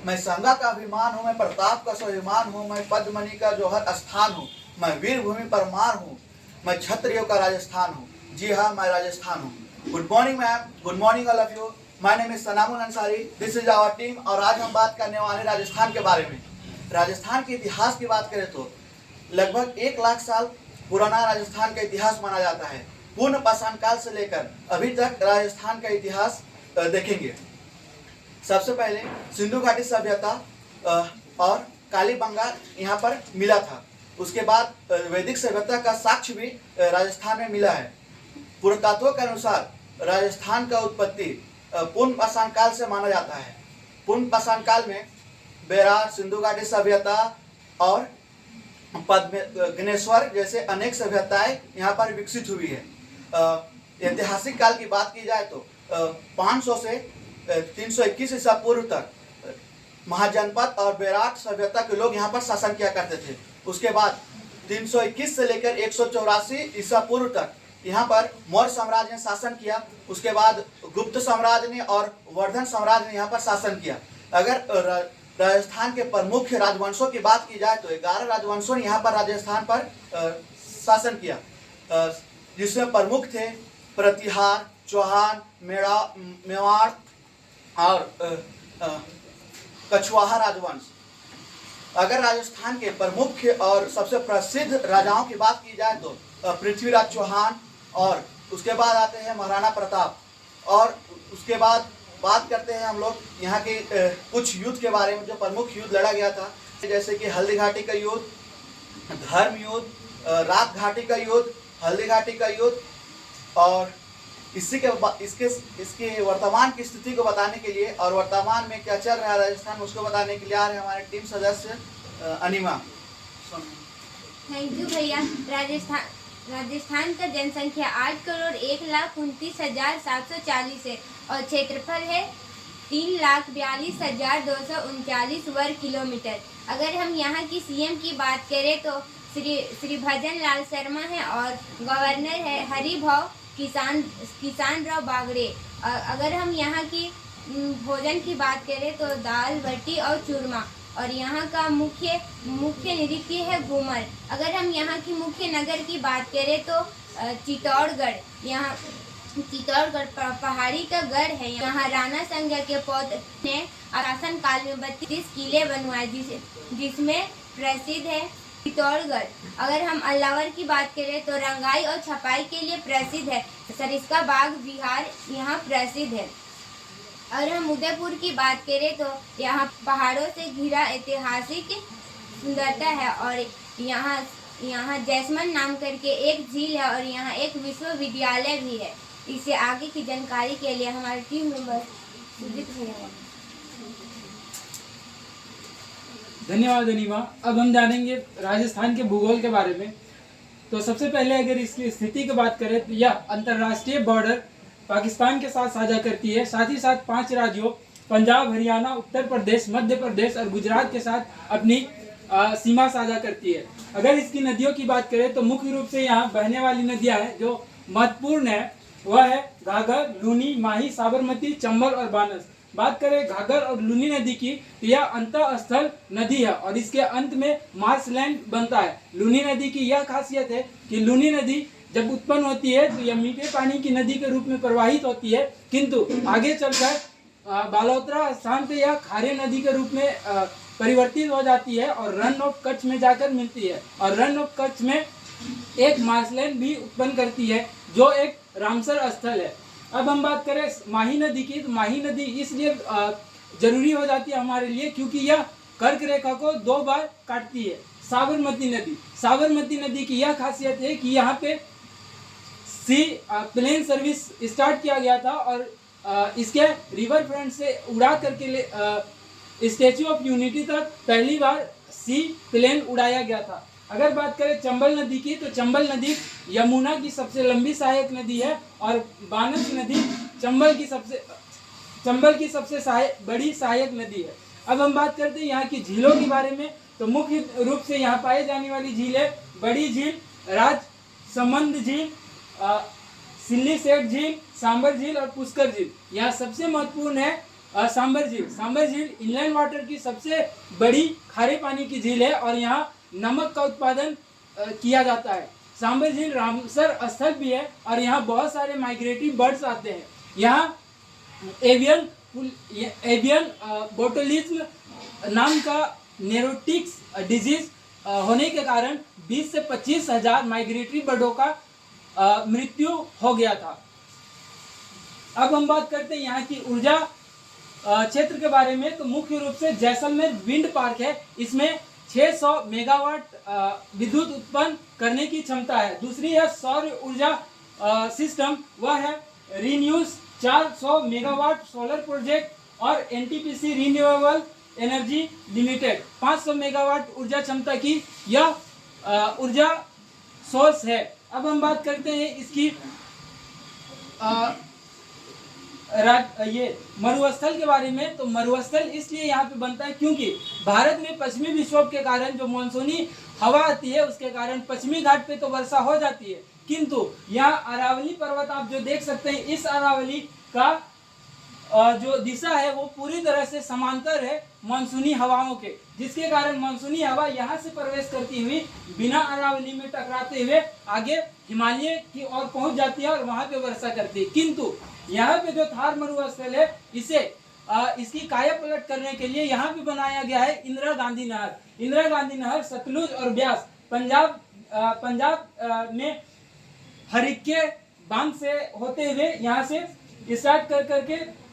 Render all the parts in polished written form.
मैं संगा का अभिमान हूँ, मैं प्रताप का स्वाभिमान हूँ, मैं पद्मणि का जौहर स्थान हूँ, मैं वीर भूमि परमार हूँ, मैं क्षत्रियों का राजस्थान हूँ। जी हाँ, मैं राजस्थान हूँ। Good morning ma'am, good morning all of you. My name is Sanamul Ansari, this is our team. और आज हम बात करने वाले राजस्थान के बारे में। राजस्थान के इतिहास की बात करें तो लगभग 1 लाख साल पुराना राजस्थान का इतिहास माना जाता है। पूर्ण पाषाण काल से लेकर अभी तक राजस्थान का इतिहास देखेंगे। सबसे पहले सिंधु घाटी सभ्यता और कालीबंगा यहाँ पर मिला था। उसके बाद वैदिक सभ्यता का साक्ष्य भी राजस्थान में मिला है। पुरातत्व के अनुसार राजस्थान का उत्पत्ति पूर्ण पाषाण काल से माना जाता है। पूर्ण पाषाण काल में बेरार, सिंधु घाटी सभ्यता और पद्मेश्वर जैसे अनेक सभ्यताएं यहाँ पर विकसित हुई है। ऐतिहासिक काल की बात की जाए तो 500 से 321 ईसा पूर्व तक महाजनपद और बेराट सभ्यता के लोग यहाँ पर शासन किया करते थे। उसके बाद 321 से लेकर 184 ईसा पूर्व तक यहाँ पर मौर्य साम्राज्य ने शासन किया। उसके बाद गुप्त साम्राज्य ने और वर्धन साम्राज्य ने यहाँ पर शासन किया। अगर राजस्थान के प्रमुख राजवंशों की बात की जाए तो 11 राजवंशों ने यहाँ पर राजस्थान पर शासन किया, जिसमें प्रमुख थे प्रतिहार, चौहान, मेवाड़ और कछवाहा राजवंश। अगर राजस्थान के प्रमुख और सबसे प्रसिद्ध राजाओं की बात की जाए तो पृथ्वीराज चौहान, और उसके बाद आते हैं महाराणा प्रताप, और उसके बाद बात करते हैं हम लोग यहाँ के कुछ युद्ध के बारे में जो प्रमुख युद्ध लड़ा गया था, जैसे कि हल्दी घाटी का युद्ध, धर्म युद्ध, रात घाटी का युद्ध, हल्दी घाटी का युद्ध। और इसके वर्तमान की स्थिति को बताने के लिए और वर्तमान में क्या चल रहा है राजस्थान, उसको बताने के लिए आ रहे हमारे टीम सदस्य अनिमा। थैंक यू भैया। राजस्थान का जनसंख्या 8,01,29,740 है और क्षेत्रफल है 3,42,239 वर्ग किलोमीटर। अगर हम यहाँ की सीएम की बात करें तो श्री भजन लाल शर्मा है और गवर्नर है हरिभाऊ किसान राव बागड़े। अगर हम यहाँ की भोजन की बात करें तो दाल बाटी और चूरमा, और यहाँ का मुख्य नृत्य है घूमर। अगर हम यहाँ की मुख्य नगर की बात करें तो चित्तौड़गढ़, यहाँ चित्तौड़गढ़ पहाड़ी का गढ़ है। यहाँ राणा संगा के पौधे ने शासन काल में 32 किले बनवाए, जिसमें प्रसिद्ध है चित्तौड़गढ़। अगर हम अल्लावर की बात करें तो रंगाई और छपाई के लिए प्रसिद्ध है। सरिस्का बाग बिहार यहाँ प्रसिद्ध है। और हम उदयपुर की बात करें तो यहाँ पहाड़ों से घिरा ऐतिहासिक सुंदरता है, और यहाँ जैसमन नाम करके एक झील है और यहाँ एक विश्वविद्यालय भी है। इससे आगे की जानकारी के लिए हमारे टीम मेंबर सुजीत भैया। धन्यवाद अनिमा। अब हम जानेंगे राजस्थान के भूगोल के बारे में। तो सबसे पहले अगर इसकी स्थिति की बात करें तो यह अंतर्राष्ट्रीय बॉर्डर पाकिस्तान के साथ साझा करती है। साथ ही साथ 5 राज्यों पंजाब, हरियाणा, उत्तर प्रदेश, मध्य प्रदेश और गुजरात के साथ अपनी सीमा साझा करती है। अगर इसकी नदियों की बात करें तो मुख्य रूप से यहाँ बहने वाली नदियाँ हैं जो महत्वपूर्ण है, वह है घाघर, लूनी, माही, साबरमती, चंबल और बानस। बात करें घाघर और लूनी नदी की तो यह अंतःस्थल नदी है और इसके अंत में मार्शलैंड बनता है। लूनी नदी की यह खासियत है कि लूनी नदी जब उत्पन्न होती है तो यह मीठे पानी की नदी के रूप में प्रवाहित होती है, किंतु आगे चलकर बालोतरा स्थान पे यह खारे नदी के रूप में परिवर्तित हो जाती है और रन ऑफ कच्छ में जाकर मिलती है। और रन ऑफ कच्छ में एक मार्शलैंड भी उत्पन्न करती है जो एक रामसर स्थल है। अब हम बात करें माही नदी की, तो माही नदी इसलिए जरूरी हो जाती है हमारे लिए क्योंकि यह कर्क रेखा को 2 बार काटती है। साबरमती नदी की यह खासियत है कि यहाँ पे सी प्लेन सर्विस स्टार्ट किया गया था और इसके रिवर फ्रंट से उड़ा करके स्टैच्यू ऑफ यूनिटी तक पहली बार सी प्लेन उड़ाया गया था। अगर बात करें चंबल नदी की, तो चंबल नदी यमुना की सबसे लंबी सहायक नदी है और बानस नदी चंबल की सबसे बड़ी सहायक नदी है। अब हम बात करते हैं यहाँ की झीलों के बारे में। तो मुख्य रूप से यहाँ पाई जाने वाली झील है बड़ी झील, राजसमंद झील, सिल्ली सेठ झील, सांबर झील और पुष्कर झील। यहाँ सबसे महत्वपूर्ण है सांबर झील इनलैंड वाटर की सबसे बड़ी खारे पानी की झील है और यहाँ नमक का उत्पादन किया जाता है। सांबर झील रामसर स्थल भी है और यहाँ बहुत सारे माइग्रेटरी बर्ड्स आते हैं। यहाँ एवियन बोटुलिज्म नाम का नेरोटिक्स डिजीज होने के कारण 20 से 25 हजार माइग्रेटरी बर्डों का मृत्यु हो गया था। अब हम बात करते हैं यहाँ की ऊर्जा क्षेत्र के बारे में। तो मुख्य रूप से जैसलमेर विंड पार्क है, इसमें 600 मेगावाट विद्युत उत्पन्न करने की क्षमता है। दूसरी है सौर ऊर्जा सिस्टम, वह है रीन्यूज 400 मेगावाट सोलर प्रोजेक्ट और NTPC renewable energy limited 500 megawatt ऊर्जा क्षमता की यह ऊर्जा सोर्स है। अब हम बात करते हैं इसकी ये मरुस्थल के बारे में। तो मरुस्थल इसलिए यहाँ पे बनता है क्योंकि भारत में पश्चिमी विक्षोभ के कारण जो मानसूनी हवा आती है उसके कारण पश्चिमी घाट पे तो वर्षा हो जाती है, किंतु यहाँ अरावली पर्वत आप जो देख सकते हैं, इस अरावली का जो दिशा है वो पूरी तरह से समांतर है मानसूनी हवाओं के, जिसके कारण मानसूनी हवा यहाँ से प्रवेश करती हुई बिना अरावली में टकराते हुए आगे हिमालय की ओर पहुंच जाती है और वहां पे वर्षा करती है। किंतु यहाँ पे जो थार मरुस्थल है इसे इसकी काया पलट करने के लिए यहाँ पे बनाया गया है इंदिरा गांधी नहर। इंदिरा गांधी नहर सतलुज और ब्यास पंजाब में हरिक्के बांध से होते हुए यहाँ से स्टार्ट कर करके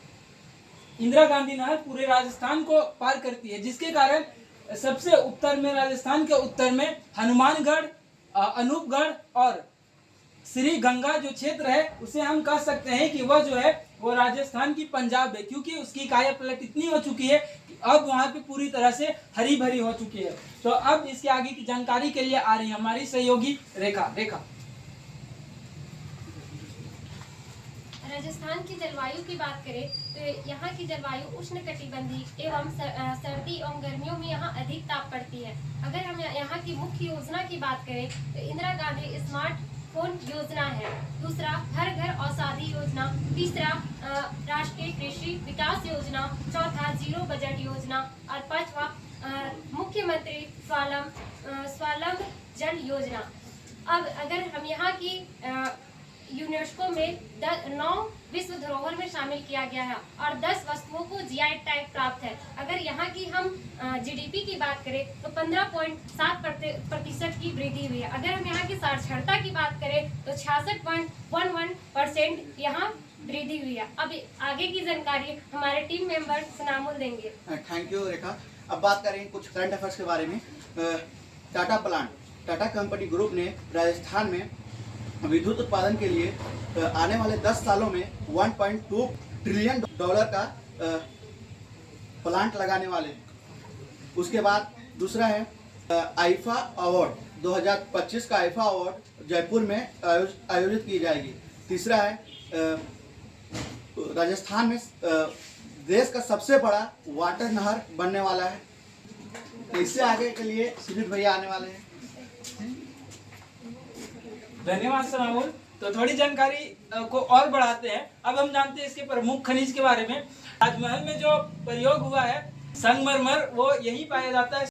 इंदिरा गांधी नहर पूरे राजस्थान को पार करती है, जिसके कारण सबसे उत्तर में, राजस्थान के उत्तर में हनुमानगढ़, अनूपगढ़ और श्री गंगा जो क्षेत्र है उसे हम कह सकते हैं कि वह जो है वो राजस्थान की पंजाब है, क्योंकि उसकी काया पलट इतनी हो चुकी है कि अब वहाँ पे पूरी तरह से हरी भरी हो चुकी है। तो अब इसके आगे की जानकारी के लिए आ रही है हमारी सहयोगी रेखा। राजस्थान की जलवायु की बात करें तो यहाँ की जलवायु उष्णकटिबंधीय एवं सर्दी एवं गर्मियों में यहाँ अधिक ताप पड़ती है। अगर हम यहाँ की मुख्य योजना की बात करें तो इंदिरा गांधी स्मार्टफोन योजना है, दूसरा हर घर औषधि योजना, तीसरा राष्ट्रीय कृषि विकास योजना, चौथा जीरो बजट योजना और पांचवा मुख्यमंत्री स्वावलंब जल योजना। अब अगर हम यहाँ की यूनेस्को में 9 विश्व धरोहर में शामिल किया गया है और 10 वस्तुओं को जीआई टैग प्राप्त है। अगर यहाँ की हम जीडीपी की बात करें तो 15.7% की वृद्धि हुई है। अगर हम यहाँ की साक्षरता की बात करें तो 66.11% यहाँ वृद्धि हुई है। अब आगे की जानकारी हमारे टीम मेंबर सनामुल देंगे। थैंक यू रेखा। अब बात करें कुछ करंट अफेयर्स के बारे में। टाटा कंपनी ग्रुप ने राजस्थान में विद्युत उत्पादन के लिए आने वाले 10 सालों में $1.2 ट्रिलियन का प्लांट लगाने वाले हैं। उसके बाद दूसरा है आईफा अवार्ड 2025 का आईफा अवार्ड जयपुर में आयोजित की जाएगी। तीसरा है राजस्थान में देश का सबसे बड़ा वाटर नहर बनने वाला है। इससे आगे के लिए सुजीत भैया आने वाले हैं। धन्यवाद सनामुल। तो थोड़ी जानकारी को और बढ़ाते हैं। अब हम जानते हैं इसके प्रमुख खनिज के बारे में। ताजमहल में जो प्रयोग हुआ है संगमरमर, वो यही पाया जाता है।